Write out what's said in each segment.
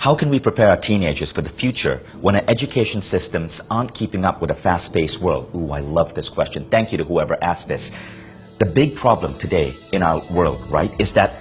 How can we prepare our teenagers for the future when our education systems aren't keeping up with a fast-paced world? Ooh, I love this question. Thank you to whoever asked this. The big problem today in our world, right, is that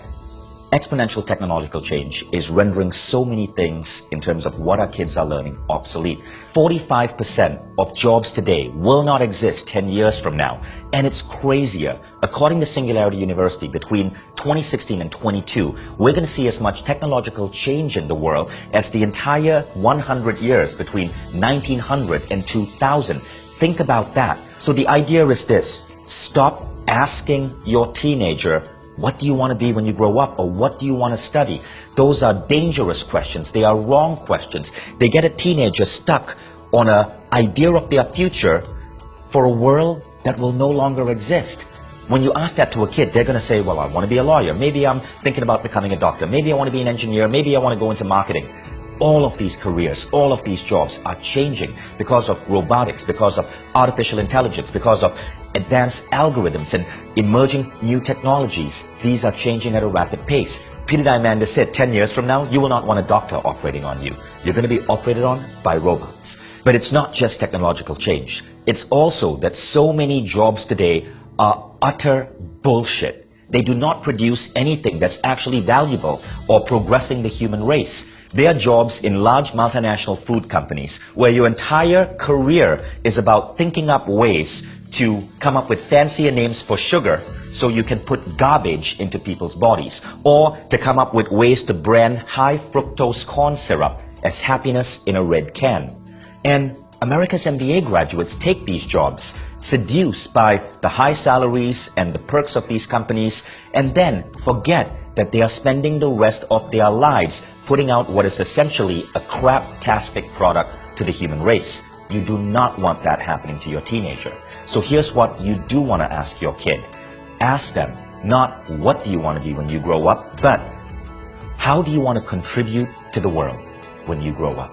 exponential technological change is rendering so many things in terms of what our kids are learning obsolete. 45% of jobs today will not exist 10 years from now. And it's crazier. According to Singularity University, between 2016 and 22, we're going to see as much technological change in the world as the entire 100 years between 1900 and 2000. Think about that. So the idea is this: stop asking your teenager, what do you want to be when you grow up? Or what do you want to study? Those are dangerous questions. They are wrong questions. They get a teenager stuck on an idea of their future for a world that will no longer exist. When you ask that to a kid, they're going to say, well, I want to be a lawyer. Maybe I'm thinking about becoming a doctor. Maybe I want to be an engineer. Maybe I want to go into marketing. All of these careers, all of these jobs are changing because of robotics, because of artificial intelligence, because of advanced algorithms and emerging new technologies. These are changing at a rapid pace. Peter Diamandis said 10 years from now, you will not want a doctor operating on you. You're going to be operated on by robots. But it's not just technological change. It's also that so many jobs today are utter bullshit. They do not produce anything that's actually valuable or progressing the human race. They are jobs in large multinational food companies where your entire career is about thinking up ways to come up with fancier names for sugar so you can put garbage into people's bodies, or to come up with ways to brand high fructose corn syrup as happiness in a red can. And America's MBA graduates take these jobs, seduced by the high salaries and the perks of these companies, and then forget that they are spending the rest of their lives putting out what is essentially a crap-tastic product to the human race. You do not want that happening to your teenager. So here's what you do want to ask your kid. Ask them not what do you want to be when you grow up, but how do you want to contribute to the world when you grow up?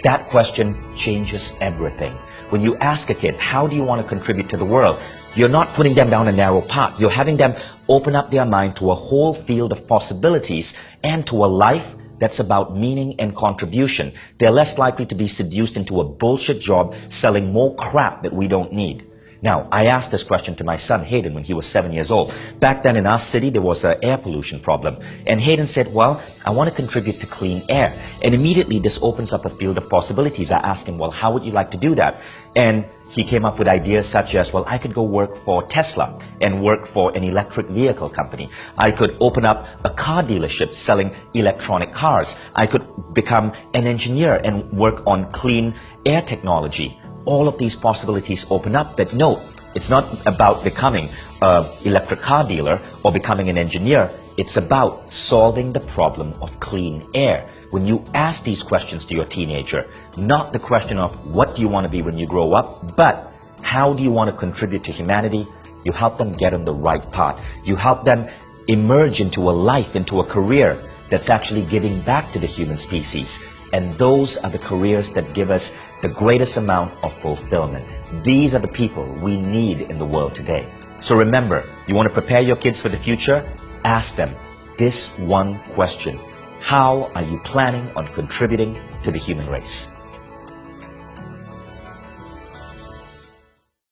That question changes everything. When you ask a kid, how do you want to contribute to the world? You're not putting them down a narrow path. You're having them open up their mind to a whole field of possibilities and to a life that's about meaning and contribution. They're less likely to be seduced into a bullshit job selling more crap that we don't need. Now, I asked this question to my son Hayden when he was 7 years old. Back then in our city, there was an air pollution problem. And Hayden said, well, I want to contribute to clean air. And immediately this opens up a field of possibilities. I asked him, well, how would you like to do that? And he came up with ideas such as, well, I could go work for Tesla and work for an electric vehicle company. I could open up a car dealership selling electronic cars. I could become an engineer and work on clean air technology. All of these possibilities open up, but no, it's not about becoming an electric car dealer or becoming an engineer. It's about solving the problem of clean air. When you ask these questions to your teenager, not the question of what do you want to be when you grow up, but how do you want to contribute to humanity, you help them get on the right path. You help them emerge into a life, into a career that's actually giving back to the human species. And those are the careers that give us the greatest amount of fulfillment. These are the people we need in the world today. So remember, you want to prepare your kids for the future? Ask them this one question. How are you planning on contributing to the human race?